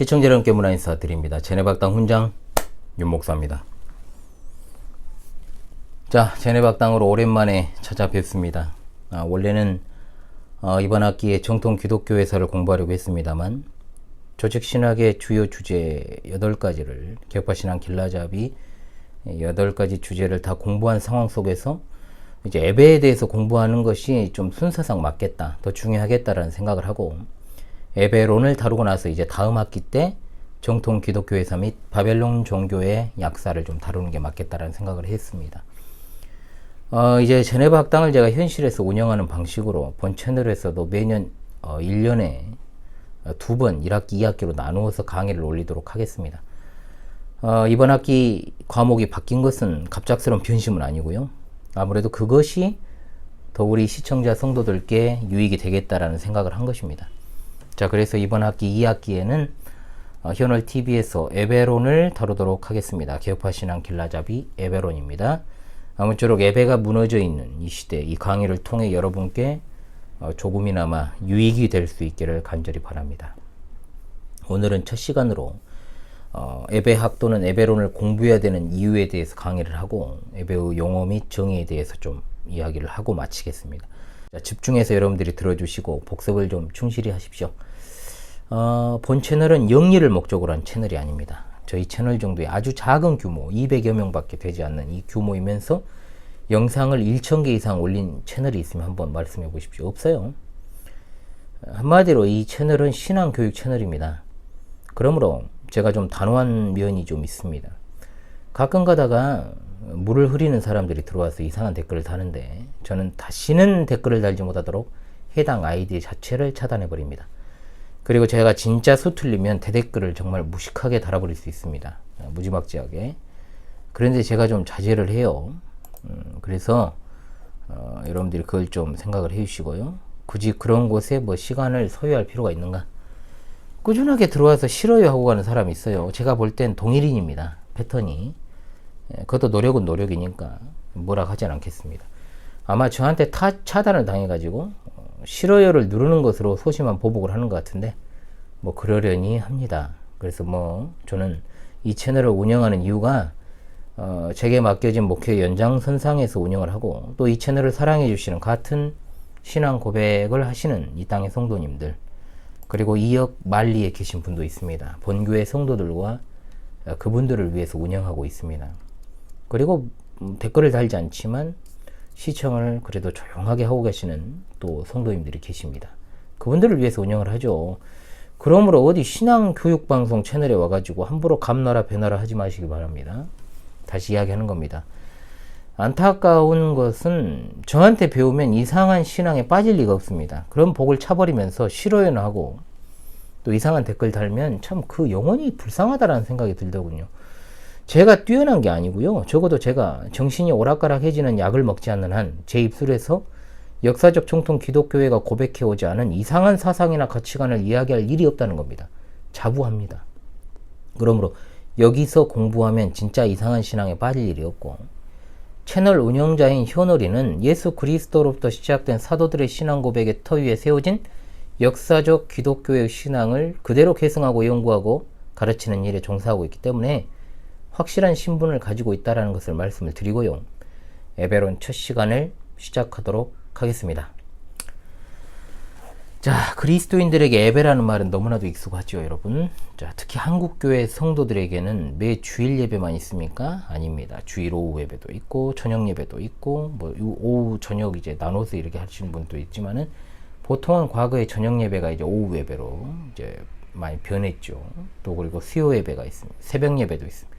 시청자 여러분께 문화 인사드립니다. 제네박당 훈장 윤목사입니다. 자, 제네박당으로 오랜만에 찾아뵙습니다. 원래는 이번 학기에 정통 기독교회사를 공부하려고 했습니다만 조직신학의 주요 주제 8가지를 개혁파신앙 길라잡이 8가지 주제를 다 공부한 상황 속에서 이제 예배에 대해서 공부하는 것이 좀 순서상 맞겠다, 더 중요하겠다라는 생각을 하고 예배론을 다루고 나서 이제 다음 학기 때 정통 기독교회사 및 바벨론 종교의 약사를 좀 다루는 게 맞겠다라는 생각을 했습니다. 이제 제네바 학당을 제가 현실에서 운영하는 방식으로 본 채널에서도 매년 1년에 2번 1학기, 2학기로 나누어서 강의를 올리도록 하겠습니다. 이번 학기 과목이 바뀐 것은 갑작스러운 변심은 아니고요. 아무래도 그것이 더 우리 시청자 성도들께 유익이 되겠다라는 생각을 한 것입니다. 자, 그래서 이번 학기 2학기에는 현월TV에서 예배론을 다루도록 하겠습니다. 개혁파신앙 길라잡이 예배론입니다. 아무쪼록 예배가 무너져 있는 이 시대, 이 강의를 통해 여러분께 조금이나마 유익이 될 수 있기를 간절히 바랍니다. 오늘은 첫 시간으로 예배학 또는 예배론을 공부해야 되는 이유에 대해서 강의를 하고 예배의 용어 및 정의에 대해서 좀 이야기를 하고 마치겠습니다. 자, 집중해서 여러분들이 들어주시고 복습을 좀 충실히 하십시오. 본 채널은 영리를 목적으로 한 채널이 아닙니다. 저희 채널 정도의 아주 작은 규모, 200여 명밖에 되지 않는 이 규모이면서 영상을 1000개 이상 올린 채널이 있으면 한번 말씀해 보십시오. 없어요. 한마디로 이 채널은 신앙교육 채널입니다. 그러므로 제가 좀 단호한 면이 좀 있습니다. 가끔 가다가 물을 흐리는 사람들이 들어와서 이상한 댓글을 다는데 저는 다시는 댓글을 달지 못하도록 해당 아이디 자체를 차단해 버립니다. 그리고 제가 진짜 서툴리면 대댓글을 정말 무식하게 달아버릴 수 있습니다. 무지막지하게. 그런데 제가 좀 자제를 해요. 그래서 여러분들이 그걸 좀 생각을 해 주시고요. 굳이 그런 곳에 뭐 시간을 소요할 필요가 있는가? 꾸준하게 들어와서 싫어요 하고 가는 사람이 있어요. 제가 볼 땐 동일인입니다. 패턴이. 그것도 노력은 노력이니까 뭐라 하진 않겠습니다. 아마 저한테 차단을 당해가지고 싫어요를 누르는 것으로 소심한 보복을 하는 것 같은데 뭐 그러려니 합니다. 그래서 뭐 저는 이 채널을 운영하는 이유가 제게 맡겨진 목회 연장선상에서 운영을 하고 또 이 채널을 사랑해 주시는 같은 신앙 고백을 하시는 이 땅의 성도님들, 그리고 이역 만리에 계신 분도 있습니다. 본교회 성도들과 그분들을 위해서 운영하고 있습니다. 그리고 댓글을 달지 않지만 시청을 그래도 조용하게 하고 계시는 또 성도님들이 계십니다. 그분들을 위해서 운영을 하죠. 그러므로 어디 신앙교육방송 채널에 와가지고 함부로 감나라 배나라 하지 마시기 바랍니다. 다시 이야기하는 겁니다. 안타까운 것은 저한테 배우면 이상한 신앙에 빠질 리가 없습니다. 그런 복을 차버리면서 싫어요는 하고 또 이상한 댓글 달면 참 그 영혼이 불쌍하다라는 생각이 들더군요. 제가 뛰어난 게 아니고요. 적어도 제가 정신이 오락가락해지는 약을 먹지 않는 한 제 입술에서 역사적 정통 기독교회가 고백해오지 않은 이상한 사상이나 가치관을 이야기할 일이 없다는 겁니다. 자부합니다. 그러므로 여기서 공부하면 진짜 이상한 신앙에 빠질 일이 없고, 채널 운영자인 현월이는 예수 그리스도로부터 시작된 사도들의 신앙 고백의 터 위에 세워진 역사적 기독교의 신앙을 그대로 계승하고 연구하고 가르치는 일에 종사하고 있기 때문에 확실한 신분을 가지고 있다는 것을 말씀을 드리고요. 예배론 첫 시간을 시작하도록 하겠습니다. 자, 그리스도인들에게 예배라는 말은 너무나도 익숙하죠, 여러분. 자, 특히 한국교회 성도들에게는 매 주일 예배만 있습니까? 아닙니다. 주일 오후 예배도 있고 저녁 예배도 있고 뭐 오후 저녁 이제 나눠서 이렇게 하시는 분도 있지만은 보통은 과거에 저녁 예배가 이제 오후 예배로 이제 많이 변했죠. 또 그리고 수요 예배가 있습니다. 새벽 예배도 있습니다.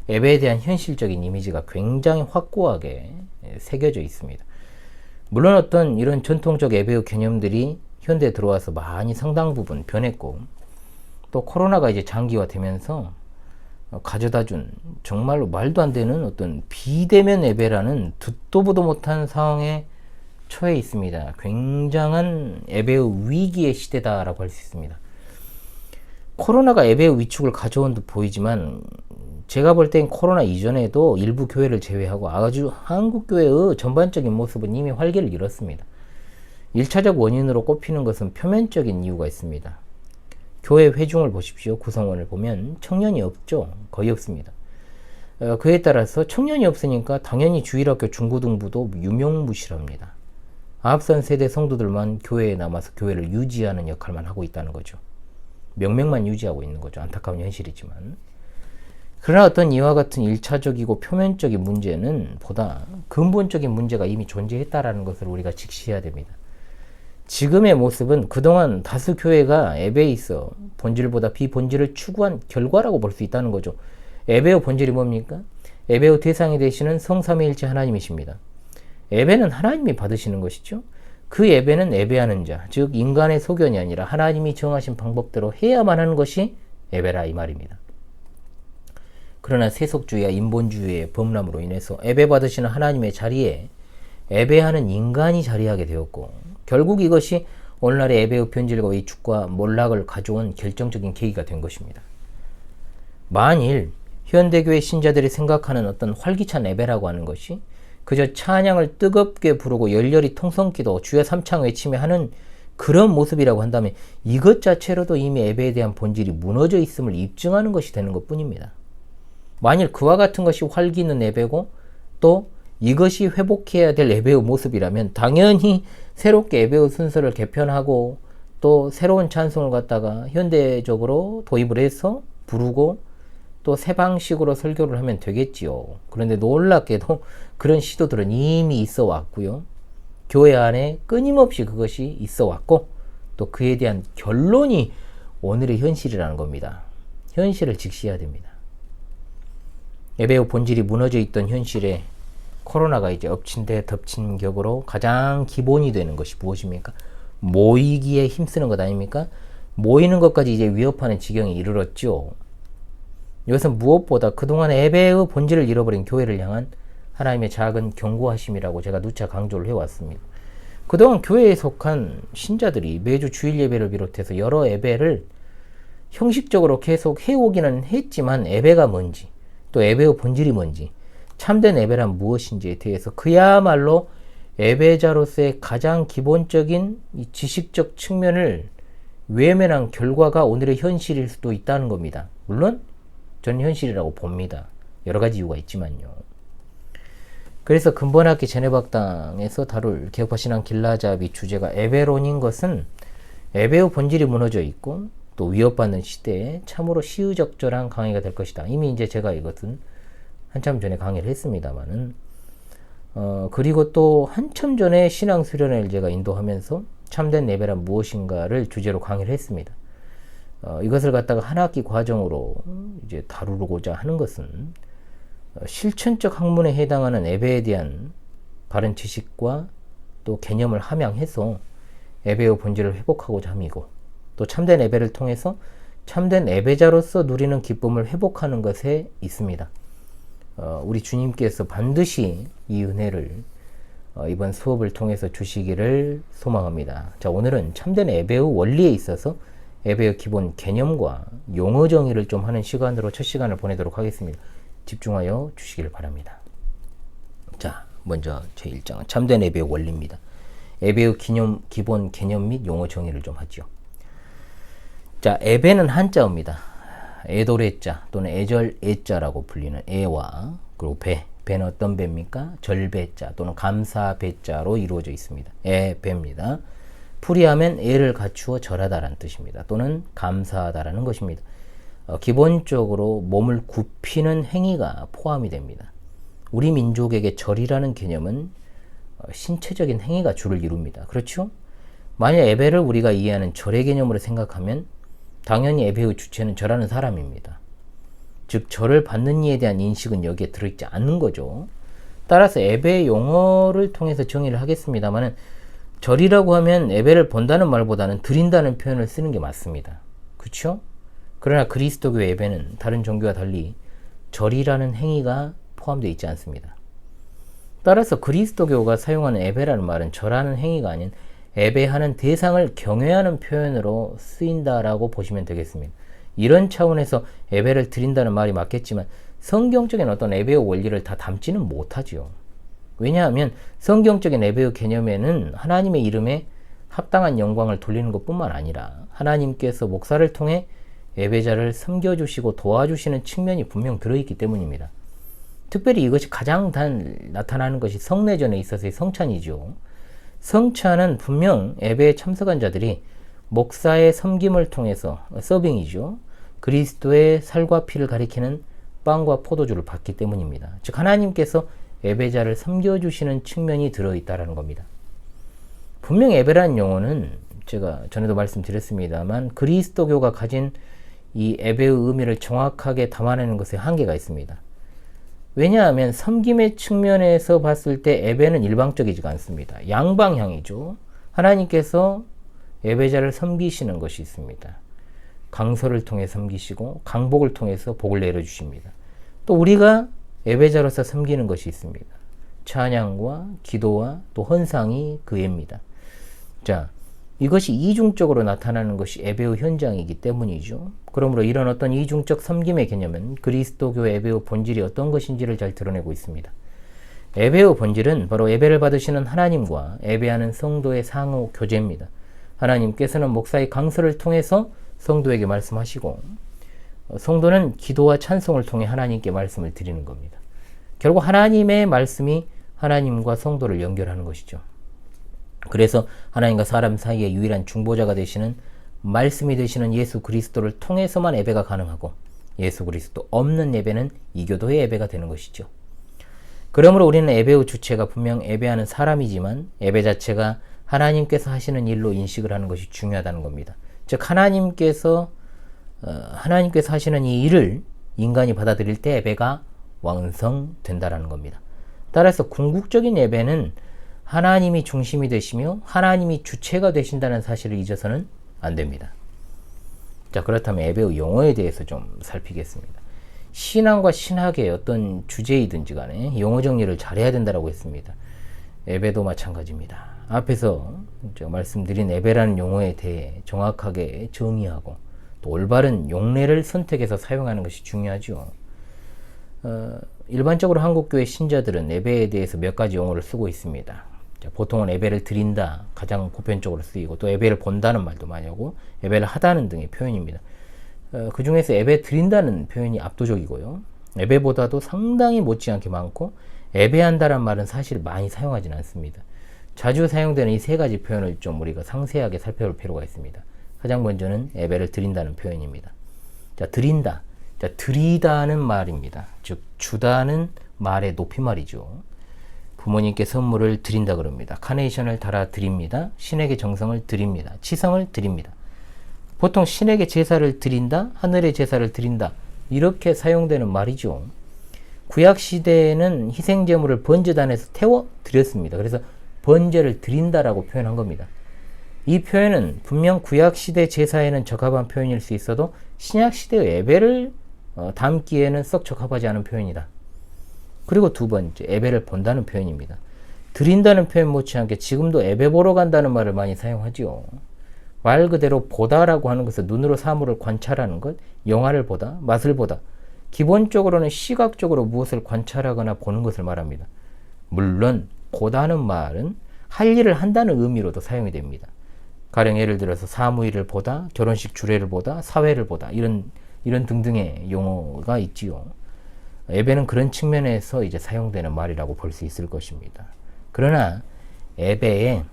예배에 대한 현실적인 이미지가 굉장히 확고하게 새겨져 있습니다. 물론 어떤 이런 전통적 예배의 개념들이 현대에 들어와서 많이 상당 부분 변했고, 또 코로나가 이제 장기화되면서 가져다준 정말로 말도 안 되는 어떤 비대면 예배라는 듣도 보도 못한 상황에 처해 있습니다. 굉장한 예배의 위기의 시대다라고 할 수 있습니다. 코로나가 예배의 위축을 가져온 듯 보이지만 제가 볼 땐 코로나 이전에도 일부 교회를 제외하고 아주 한국교회의 전반적인 모습은 이미 활기를 잃었습니다. 1차적 원인으로 꼽히는 것은 표면적인 이유가 있습니다. 교회 회중을 보십시오. 구성원을 보면 청년이 없죠. 거의 없습니다. 그에 따라서 청년이 없으니까 당연히 주일학교 중고등부도 유명무실합니다. 앞선 세대 성도들만 교회에 남아서 교회를 유지하는 역할만 하고 있다는 거죠. 명맥만 유지하고 있는 거죠. 안타까운 현실이지만. 그러나 어떤 이와 같은 1차적이고 표면적인 문제는 보다 근본적인 문제가 이미 존재했다라는 것을 우리가 직시해야 됩니다. 지금의 모습은 그동안 다수 교회가 예배에 있어 본질보다 비본질을 추구한 결과라고 볼 수 있다는 거죠. 예배의 본질이 뭡니까? 예배의 대상이 되시는 성삼위일체 하나님이십니다. 예배는 하나님이 받으시는 것이죠. 그 예배는 예배하는 자, 즉 인간의 소견이 아니라 하나님이 정하신 방법대로 해야만 하는 것이 예배라 이 말입니다. 그러나 세속주의와 인본주의의 범람으로 인해서 예배 받으시는 하나님의 자리에 예배하는 인간이 자리하게 되었고, 결국 이것이 오늘날의 예배의 변질과 위축과 몰락을 가져온 결정적인 계기가 된 것입니다. 만일 현대교회 신자들이 생각하는 어떤 활기찬 예배라고 하는 것이 그저 찬양을 뜨겁게 부르고 열렬히 통성기도 주여 삼창 외치며 하는 그런 모습이라고 한다면 이것 자체로도 이미 예배에 대한 본질이 무너져 있음을 입증하는 것이 되는 것 뿐입니다. 만일 그와 같은 것이 활기 있는 예배고 또 이것이 회복해야 될 예배의 모습이라면 당연히 새롭게 예배의 순서를 개편하고 또 새로운 찬송을 갖다가 현대적으로 도입을 해서 부르고 또 새 방식으로 설교를 하면 되겠지요. 그런데 놀랍게도 그런 시도들은 이미 있어 왔고요. 교회 안에 끊임없이 그것이 있어 왔고 또 그에 대한 결론이 오늘의 현실이라는 겁니다. 현실을 직시해야 됩니다. 예배의 본질이 무너져 있던 현실에 코로나가 이제 엎친 데 덮친 격으로 가장 기본이 되는 것이 무엇입니까? 모이기에 힘쓰는 것 아닙니까? 모이는 것까지 이제 위협하는 지경에 이르렀죠. 이것은 무엇보다 그동안 예배의 본질을 잃어버린 교회를 향한 하나님의 작은 경고하심이라고 제가 누차 강조를 해왔습니다. 그동안 교회에 속한 신자들이 매주 주일 예배를 비롯해서 여러 예배를 형식적으로 계속 해오기는 했지만 예배가 뭔지 또 예배의 본질이 뭔지 참된 예배란 무엇인지에 대해서 그야말로 예배자로서의 가장 기본적인 이 지식적 측면을 외면한 결과가 오늘의 현실일 수도 있다는 겁니다. 물론 저는 현실이라고 봅니다. 여러 가지 이유가 있지만요. 그래서 근본학기 제네박당에서 다룰 개혁파 신앙 길라잡이 주제가 예배론인 것은 예배의 본질이 무너져 있고 또 위협받는 시대에 참으로 시의적절한 강의가 될 것이다. 이미 이제 제가 이것은 한참 전에 강의를 했습니다만은 그리고 또 한참 전에 신앙 수련회를 제가 인도하면서 참된 예배란 무엇인가를 주제로 강의를 했습니다. 이것을 갖다가 한 학기 과정으로 이제 다루고자 하는 것은 실천적 학문에 해당하는 예배에 대한 바른 지식과 또 개념을 함양해서 예배의 본질을 회복하고자 함이고 또 참된 예배를 통해서 참된 예배자로서 누리는 기쁨을 회복하는 것에 있습니다. 우리 주님께서 반드시 이 은혜를 이번 수업을 통해서 주시기를 소망합니다. 자, 오늘은 참된 예배의 원리에 있어서 예배의 기본 개념과 용어 정의를 좀 하는 시간으로 첫 시간을 보내도록 하겠습니다. 집중하여 주시기를 바랍니다. 자, 먼저 제1장은 참된 예배의 원리입니다. 예배의 기본 개념 및 용어 정의를 좀 하죠. 자, 예배는 한자어입니다. 애도래자 또는 애절애자라고 불리는 애와 그리고 배는 어떤 배입니까? 절배자 또는 감사배자로 이루어져 있습니다. 배입니다. 풀이하면 애를 갖추어 절하다라는 뜻입니다. 또는 감사하다라는 것입니다. 기본적으로 몸을 굽히는 행위가 포함이 됩니다. 우리 민족에게 절이라는 개념은 신체적인 행위가 주를 이룹니다. 그렇죠? 만약 예배를 우리가 이해하는 절의 개념으로 생각하면 당연히 예배의 주체는 절하는 사람입니다. 즉 절을 받는 이에 대한 인식은 여기에 들어있지 않는 거죠. 따라서 예배의 용어를 통해서 정의를 하겠습니다만 절이라고 하면 예배를 본다는 말보다는 드린다는 표현을 쓰는 게 맞습니다. 그렇죠? 그러나 그리스도교 예배는 다른 종교와 달리 절이라는 행위가 포함되어 있지 않습니다. 따라서 그리스도교가 사용하는 예배라는 말은 절하는 행위가 아닌 예배하는 대상을 경외하는 표현으로 쓰인다라고 보시면 되겠습니다. 이런 차원에서 예배를 드린다는 말이 맞겠지만 성경적인 어떤 예배의 원리를 다 담지는 못하지요. 왜냐하면 성경적인 예배의 개념에는 하나님의 이름에 합당한 영광을 돌리는 것뿐만 아니라 하나님께서 목사를 통해 예배자를 섬겨주시고 도와주시는 측면이 분명 들어있기 때문입니다. 특별히 이것이 가장 나타나는 것이 성례전에 있어서의 성찬이죠. 성찬은 분명 예배에 참석한 자들이 목사의 섬김을 통해서 서빙이죠. 그리스도의 살과 피를 가리키는 빵과 포도주를 받기 때문입니다. 즉 하나님께서 예배자를 섬겨주시는 측면이 들어있다는 겁니다. 분명 예배라는 용어는 제가 전에도 말씀드렸습니다만 그리스도교가 가진 이 예배의 의미를 정확하게 담아내는 것에 한계가 있습니다. 왜냐하면 섬김의 측면에서 봤을 때 예배는 일방적이지가 않습니다. 양방향이죠. 하나님께서 예배자를 섬기시는 것이 있습니다. 강서를 통해 섬기시고 강복을 통해서 복을 내려주십니다. 또 우리가 예배자로서 섬기는 것이 있습니다. 찬양과 기도와 또 헌상이 그 예입니다. 자, 이것이 이중적으로 나타나는 것이 예배의 현장이기 때문이죠. 그러므로 이런 어떤 이중적 섬김의 개념은 그리스도교 예배의 본질이 어떤 것인지를 잘 드러내고 있습니다. 예배의 본질은 바로 예배를 받으시는 하나님과 예배하는 성도의 상호 교제입니다. 하나님께서는 목사의 강서를 통해서 성도에게 말씀하시고 성도는 기도와 찬송을 통해 하나님께 말씀을 드리는 겁니다. 결국 하나님의 말씀이 하나님과 성도를 연결하는 것이죠. 그래서 하나님과 사람 사이의 유일한 중보자가 되시는 말씀이 되시는 예수 그리스도를 통해서만 예배가 가능하고 예수 그리스도 없는 예배는 이교도의 예배가 되는 것이죠. 그러므로 우리는 예배의 주체가 분명 예배하는 사람이지만 예배 자체가 하나님께서 하시는 일로 인식을 하는 것이 중요하다는 겁니다. 즉 하나님께서 하시는 이 일을 인간이 받아들일 때 예배가 완성된다라는 겁니다. 따라서 궁극적인 예배는 하나님이 중심이 되시며 하나님이 주체가 되신다는 사실을 잊어서는 안 됩니다. 자, 그렇다면 예배의 용어에 대해서 좀 살피겠습니다. 신앙과 신학의 어떤 주제이든지 간에 용어 정리를 잘해야 된다고 했습니다. 예배도 마찬가지입니다. 앞에서 제가 말씀드린 예배라는 용어에 대해 정확하게 정의하고 또 올바른 용례를 선택해서 사용하는 것이 중요하죠. 일반적으로 한국교회 신자들은 예배에 대해서 몇 가지 용어를 쓰고 있습니다. 보통은 예배를 드린다 가장 보편적으로 쓰이고 또 예배를 본다는 말도 많이 하고 예배를 하다는 등의 표현입니다. 그 중에서 예배 드린다는 표현이 압도적이고요. 예배보다도 상당히 못지않게 많고 예배한다는 말은 사실 많이 사용하지는 않습니다. 자주 사용되는 이 세 가지 표현을 좀 우리가 상세하게 살펴볼 필요가 있습니다. 가장 먼저는 예배를 드린다는 표현입니다. 자, 드린다. 자, 드리다는 말입니다. 즉 주다는 말의 높임말이죠. 부모님께 선물을 드린다 그럽니다. 카네이션을 달아 드립니다. 신에게 정성을 드립니다. 치성을 드립니다. 보통 신에게 제사를 드린다, 하늘의 제사를 드린다 이렇게 사용되는 말이죠. 구약시대에는 희생제물을 번제단에서 태워 드렸습니다. 그래서 번제를 드린다라고 표현한 겁니다. 이 표현은 분명 구약시대 제사에는 적합한 표현일 수 있어도 신약시대의 예배를 담기에는 썩 적합하지 않은 표현이다. 그리고 두 번째, 예배를 본다는 표현입니다. 드린다는 표현 못지않게 지금도 예배 보러 간다는 말을 많이 사용하지요. 말 그대로 보다라고 하는 것은 눈으로 사물을 관찰하는 것, 영화를 보다, 맛을 보다. 기본적으로는 시각적으로 무엇을 관찰하거나 보는 것을 말합니다. 물론 보다는 말은 할 일을 한다는 의미로도 사용이 됩니다. 가령 예를 들어서 사무일을 보다, 결혼식 주례를 보다, 사회를 보다 이런 등등의 용어가 있지요. 예배는 그런 측면에서 이제 사용되는 말이라고 볼 수 있을 것입니다. 그러나 예배에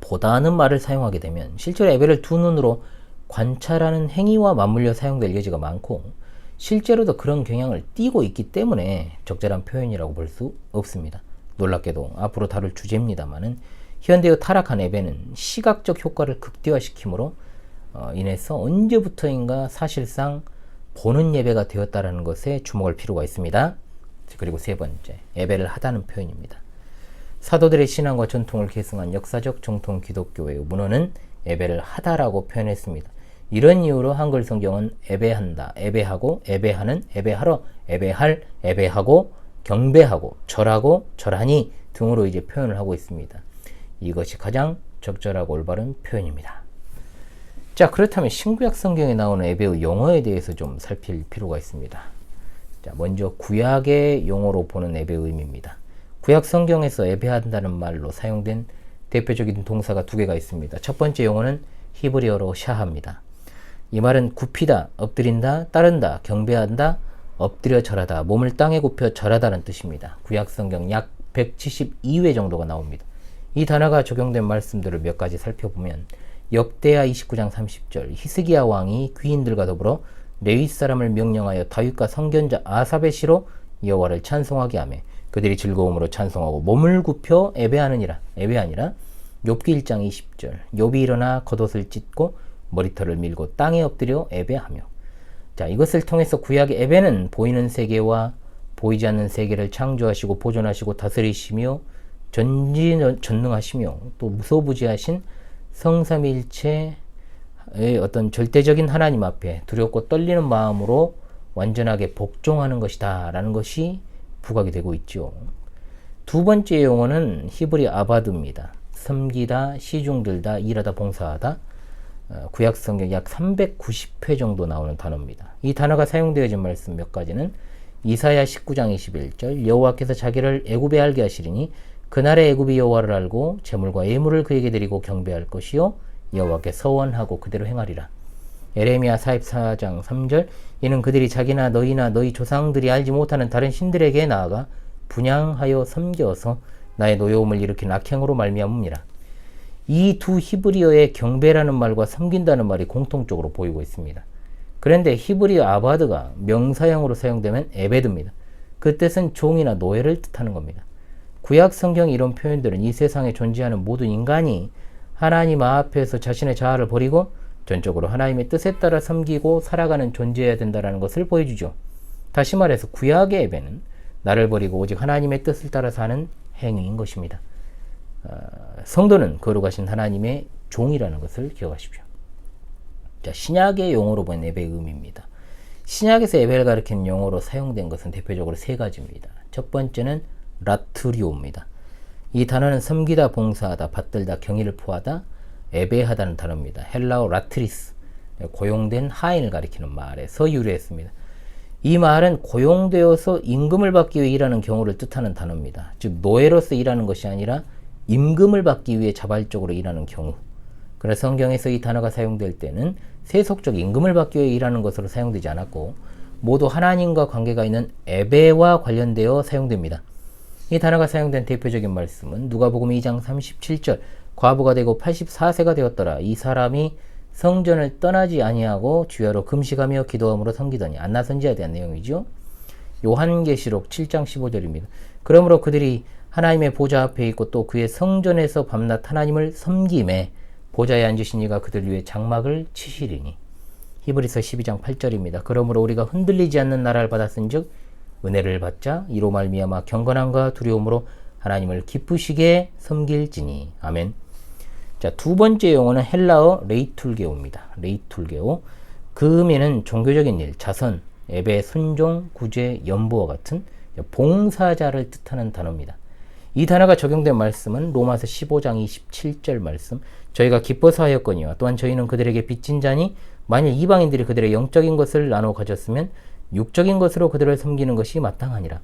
보다는 말을 사용하게 되면 실제로 예배를 두 눈으로 관찰하는 행위와 맞물려 사용될 여지가 많고 실제로도 그런 경향을 띠고 있기 때문에 적절한 표현이라고 볼 수 없습니다. 놀랍게도 앞으로 다룰 주제입니다만은 현대의 타락한 예배는 시각적 효과를 극대화시킴으로 인해서 언제부터인가 사실상 보는 예배가 되었다는 것에 주목할 필요가 있습니다. 그리고 세 번째, 예배를 하다는 표현입니다. 사도들의 신앙과 전통을 계승한 역사적 정통 기독교의 문헌은 예배를 하다라고 표현했습니다. 이런 이유로 한글 성경은 예배한다, 예배하고, 예배하는, 예배하러, 예배할, 예배하고, 경배하고, 절하고, 절하니 등으로 이제 표현을 하고 있습니다. 이것이 가장 적절하고 올바른 표현입니다. 자, 그렇다면 신구약 성경에 나오는 예배의 용어에 대해서 좀 살필 필요가 있습니다. 자, 먼저 구약의 용어로 보는 예배의 의미입니다. 구약 성경에서 예배한다는 말로 사용된 대표적인 동사가 두 개가 있습니다. 첫 번째 용어는 히브리어로 샤하입니다. 이 말은 굽히다, 엎드린다, 따른다, 경배한다, 엎드려 절하다, 몸을 땅에 굽혀 절하다는 뜻입니다. 구약성경 약 172회 정도가 나옵니다. 이 단어가 적용된 말씀들을 몇 가지 살펴보면 역대하 29장 30절 히스기야 왕이 귀인들과 더불어 레위 사람을 명령하여 다윗과 선견자 아삽의 시로 여호와를 찬송하게 하며 그들이 즐거움으로 찬송하고 몸을 굽혀 예배하니라. 욥기 1장 20절 욥이 일어나 겉옷을 찢고 머리털을 밀고 땅에 엎드려 예배하며. 자, 이것을 통해서 구약의 예배는 보이는 세계와 보이지 않는 세계를 창조하시고 보존하시고 다스리시며 전능하시며 또 무소부지하신 성삼위일체의 어떤 절대적인 하나님 앞에 두렵고 떨리는 마음으로 완전하게 복종하는 것이다 라는 것이 부각이 되고 있죠. 두 번째 용어는 히브리 아바드입니다. 섬기다, 시중들다, 일하다, 봉사하다. 구약성경 약 390회 정도 나오는 단어입니다. 이 단어가 사용되어진 말씀 몇 가지는 이사야 19장 21절 여호와께서 자기를 애굽에 알게 하시리니 그날의 애굽이 여호와를 알고 제물과 예물을 그에게 드리고 경배할 것이요 여호와께 서원하고 그대로 행하리라. 에레미야 44장 3절 이는 그들이 자기나 너희나 너희 조상들이 알지 못하는 다른 신들에게 나아가 분향하여 섬겨서 나의 노여움을 일으킨 악행으로 말미암음이라. 이 두 히브리어의 경배라는 말과 섬긴다는 말이 공통적으로 보이고 있습니다. 그런데 히브리어 아바드가 명사형으로 사용되면 에베드입니다. 그 뜻은 종이나 노예를 뜻하는 겁니다. 구약 성경 이런 표현들은 이 세상에 존재하는 모든 인간이 하나님 앞에서 자신의 자아를 버리고 전적으로 하나님의 뜻에 따라 섬기고 살아가는 존재여야 된다는 것을 보여주죠. 다시 말해서 구약의 예배는 나를 버리고 오직 하나님의 뜻을 따라 사는 행위인 것입니다. 성도는 거룩하신 하나님의 종이라는 것을 기억하십시오. 자, 신약의 용어로 본 예배의 의미입니다. 신약에서 예배를 가리키는 용어로 사용된 것은 대표적으로 세 가지입니다. 첫 번째는 라트리오입니다. 이 단어는 섬기다, 봉사하다, 받들다, 경의를 포하다, 예배하다는 단어입니다. 헬라어 라트리스, 고용된 하인을 가리키는 말에서 유래했습니다. 이 말은 고용되어서 임금을 받기 위해 일하는 경우를 뜻하는 단어입니다. 즉 노예로서 일하는 것이 아니라 임금을 받기 위해 자발적으로 일하는 경우. 그래서 성경에서 이 단어가 사용될 때는 세속적 임금을 받기 위해 일하는 것으로 사용되지 않았고 모두 하나님과 관계가 있는 예배와 관련되어 사용됩니다. 이 단어가 사용된 대표적인 말씀은 누가복음 2장 37절 과부가 되고 84세가 되었더라. 이 사람이 성전을 떠나지 아니하고 주야로 금식하며 기도함으로 섬기더니 안나 선지자에 대한 내용이죠. 요한계시록 7장 15절입니다. 그러므로 그들이 하나님의 보좌 앞에 있고 또 그의 성전에서 밤낮 하나님을 섬김에 보좌에 앉으신 이가 그들 위해 장막을 치시리니. 히브리서 12장 8절입니다. 그러므로 우리가 흔들리지 않는 나라를 받았은즉 은혜를 받자 이로 말미암아 경건함과 두려움으로 하나님을 기쁘시게 섬길지니. 아멘. 자, 두 번째 용어는 헬라어 레이툴게오입니다. 레이툴게오. 그 의미는 종교적인 일, 자선, 예배, 순종, 구제, 연보와 같은 봉사자를 뜻하는 단어입니다. 이 단어가 적용된 말씀은 로마서 15장 27절 말씀 저희가 기뻐서 하였거니와 또한 저희는 그들에게 빚진 자니 만일 이방인들이 그들의 영적인 것을 나눠 가졌으면 육적인 것으로 그들을 섬기는 것이 마땅하니라.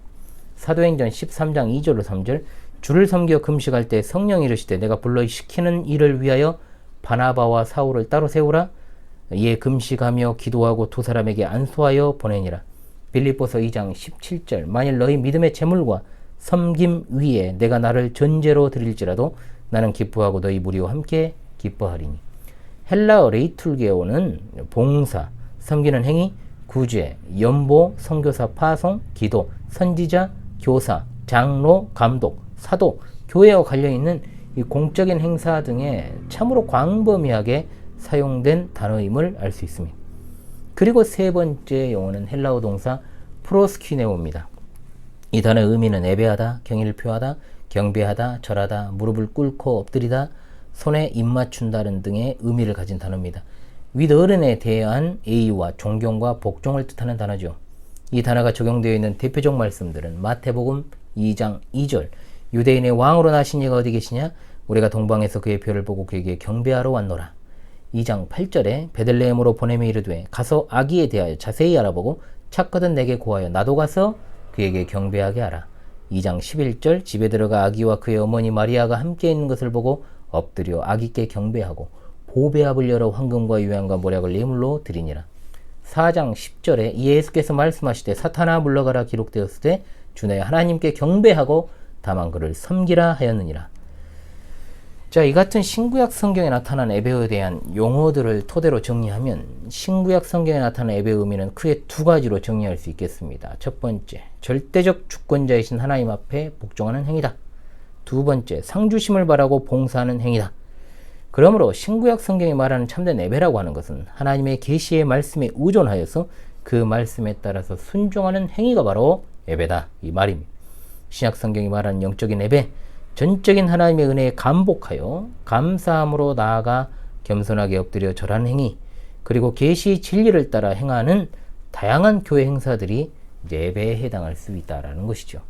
사도행전 13장 2절로 3절 주를 섬겨 금식할 때 성령이 이르시되 내가 불러 시키는 일을 위하여 바나바와 사울을 따로 세우라. 이에 금식하며 기도하고 두 사람에게 안수하여 보내니라. 빌립보서 2장 17절 만일 너희 믿음의 재물과 섬김 위에 내가 나를 전제로 드릴지라도 나는 기뻐하고 너희 무리와 함께 기뻐하리니. 헬라어 레이툴게오는 봉사, 섬기는 행위, 구제, 연보, 선교사 파송, 기도, 선지자, 교사, 장로, 감독, 사도, 교회와 관련있는 이 공적인 행사 등에 참으로 광범위하게 사용된 단어임을 알 수 있습니다. 그리고 세 번째 용어는 헬라어 동사 프로스키네오입니다. 이 단어의 의미는 예배하다, 경의를 표하다, 경배하다, 절하다, 무릎을 꿇고 엎드리다, 손에 입 맞춘다는 등의 의미를 가진 단어입니다. 윗어른에 대한 예의와 존경과 복종을 뜻하는 단어죠. 이 단어가 적용되어 있는 대표적 말씀들은 마태복음 2장 2절 유대인의 왕으로 나신 이가 어디 계시냐? 우리가 동방에서 그의 표를 보고 그에게 경배하러 왔노라. 2장 8절에 베들레헴으로 보내며 이르되 가서 아기에 대하여 자세히 알아보고 찾거든 내게 고하여 나도 가서 그에게 경배하게 하라. 2장 11절 집에 들어가 아기와 그의 어머니 마리아가 함께 있는 것을 보고 엎드려 아기께 경배하고 보배압을 열어 황금과 유향과 모략을 예물로 드리니라. 4장 10절에 예수께서 말씀하시되 사탄아 물러가라 기록되었을 때 주내 하나님께 경배하고 다만 그를 섬기라 하였느니라. 자, 이 같은 신구약 성경에 나타난 예배에 대한 용어들을 토대로 정리하면 신구약 성경에 나타난 예배의 의미는 크게 두 가지로 정리할 수 있겠습니다. 첫 번째, 절대적 주권자이신 하나님 앞에 복종하는 행위다. 두 번째, 상주심을 바라고 봉사하는 행위다. 그러므로 신구약 성경이 말하는 참된 예배라고 하는 것은 하나님의 계시의 말씀에 의존하여서 그 말씀에 따라서 순종하는 행위가 바로 예배다, 이 말입니다. 신약 성경이 말하는 영적인 예배, 전적인 하나님의 은혜에 감복하여 감사함으로 나아가 겸손하게 엎드려 절하는 행위, 그리고 계시 진리를 따라 행하는 다양한 교회 행사들이 예배에 해당할 수 있다라는 것이죠.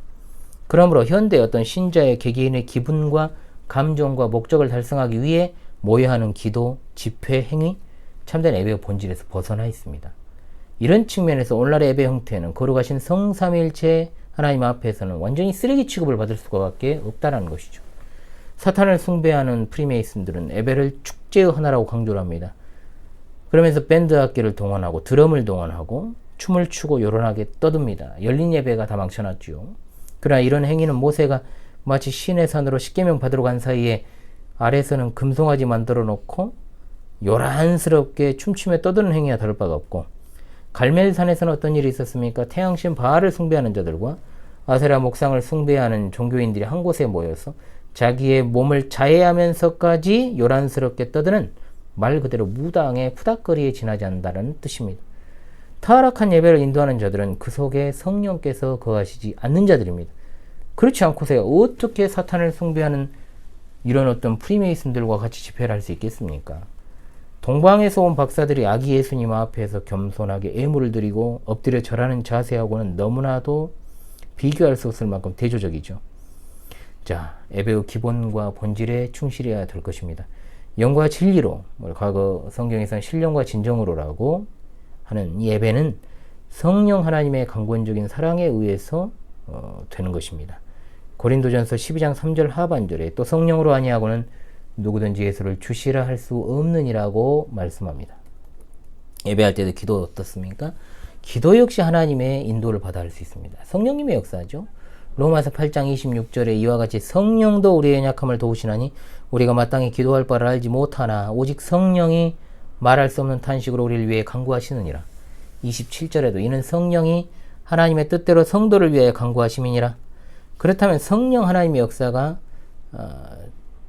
그러므로 현대 어떤 신자의 개개인의 기분과 감정과 목적을 달성하기 위해 모여야 하는 기도, 집회, 행위, 참된 예배의 본질에서 벗어나 있습니다. 이런 측면에서 오늘날의 예배 형태는 거룩하신 성삼위일체 하나님 앞에서는 완전히 쓰레기 취급을 받을 수밖에 없다는 것이죠. 사탄을 숭배하는 프리메이슨들은 예배를 축제의 하나라고 강조를 합니다. 그러면서 밴드 악기를 동원하고 드럼을 동원하고 춤을 추고 요란하게 떠듭니다. 열린 예배가 다 망쳐놨죠. 그러나 이런 행위는 모세가 마치 신의 산으로 십계명 받으러 간 사이에 아래에서는 금송아지 만들어 놓고 요란스럽게 춤추며 떠드는 행위와 다를 바가 없고, 갈멜산에서는 어떤 일이 있었습니까? 태양신 바알을 숭배하는 자들과 아세라 목상을 숭배하는 종교인들이 한 곳에 모여서 자기의 몸을 자해하면서까지 요란스럽게 떠드는 말 그대로 무당의 푸닥거리에 지나지 않는다는 뜻입니다. 타락한 예배를 인도하는 자들은 그 속에 성령께서 거하시지 않는 자들입니다. 그렇지 않고서야 어떻게 사탄을 숭배하는 이런 어떤 프리메이슨들과 같이 집회를 할 수 있겠습니까? 동방에서 온 박사들이 아기 예수님 앞에서 겸손하게 예물을 드리고 엎드려 절하는 자세하고는 너무나도 비교할 수 없을 만큼 대조적이죠. 자, 예배의 기본과 본질에 충실해야 될 것입니다. 영과 진리로, 과거 성경에서는 신령과 진정으로라고 하는 이 예배는 성령 하나님의 강권적인 사랑에 의해서 되는 것입니다. 고린도전서 12장 3절 하반절에 또 성령으로 아니하고는 누구든지 예수를 주시라 할 수 없느니라고 말씀합니다. 예배할 때도 기도 어떻습니까? 기도 역시 하나님의 인도를 받아 할 수 있습니다. 성령님의 역사죠. 로마서 8장 26절에 이와 같이 성령도 우리의 연약함을 도우시나니 우리가 마땅히 기도할 바를 알지 못하나 오직 성령이 말할 수 없는 탄식으로 우리를 위해 간구하시느니라. 27절에도 이는 성령이 하나님의 뜻대로 성도를 위해 간구하심이니라. 그렇다면 성령 하나님의 역사가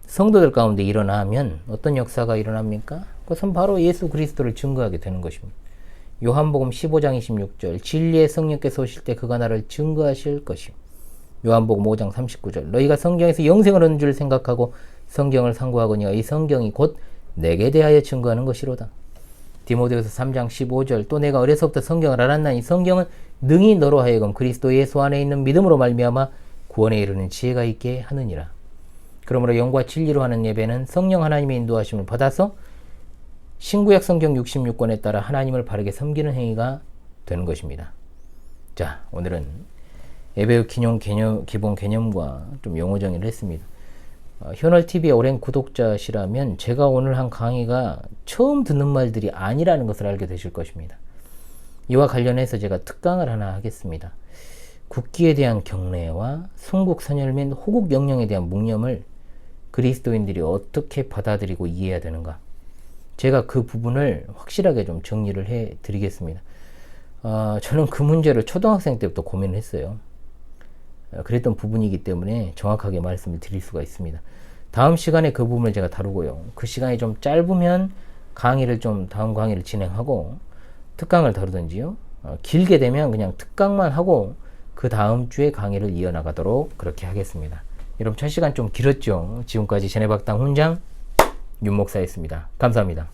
성도들 가운데 일어나면 어떤 역사가 일어납니까? 그것은 바로 예수 그리스도를 증거하게 되는 것입니다. 요한복음 15장 26절 진리의 성령께서 오실 때 그가 나를 증거하실 것이요. 요한복음 5장 39절 너희가 성경에서 영생을 얻는 줄 생각하고 성경을 상고하거니와 이 성경이 곧 내게 대하여 증거하는 것이로다. 디모데후서 3장 15절 또 내가 어려서부터 성경을 알았나니 성경은 능히 너로 하여금 그리스도 예수 안에 있는 믿음으로 말미암아 구원에 이르는 지혜가 있게 하느니라. 그러므로 영과 진리로 하는 예배는 성령 하나님의 인도하심을 받아서 신구약 성경 66권에 따라 하나님을 바르게 섬기는 행위가 되는 것입니다. 자, 오늘은 예배의 기본 개념과 좀 용어 정의를 했습니다. 현월TV의 오랜 구독자시라면 제가 오늘 한 강의가 처음 듣는 말들이 아니라는 것을 알게 되실 것입니다. 이와 관련해서 제가 특강을 하나 하겠습니다. 국기에 대한 경례와 순국선열 및 호국 영령에 대한 묵념을 그리스도인들이 어떻게 받아들이고 이해해야 되는가, 제가 그 부분을 확실하게 좀 정리를 해 드리겠습니다. 저는 그 문제를 초등학생 때부터 고민을 했어요. 그랬던 부분이기 때문에 정확하게 말씀을 드릴 수가 있습니다. 다음 시간에 그 부분을 제가 다루고요. 그 시간이 좀 짧으면 다음 강의를 진행하고 특강을 다루든지요. 길게 되면 그냥 특강만 하고 그 다음 주에 강의를 이어나가도록 그렇게 하겠습니다. 여러분, 첫 시간 좀 길었죠? 지금까지 제네박당 훈장 윤목사였습니다. 감사합니다.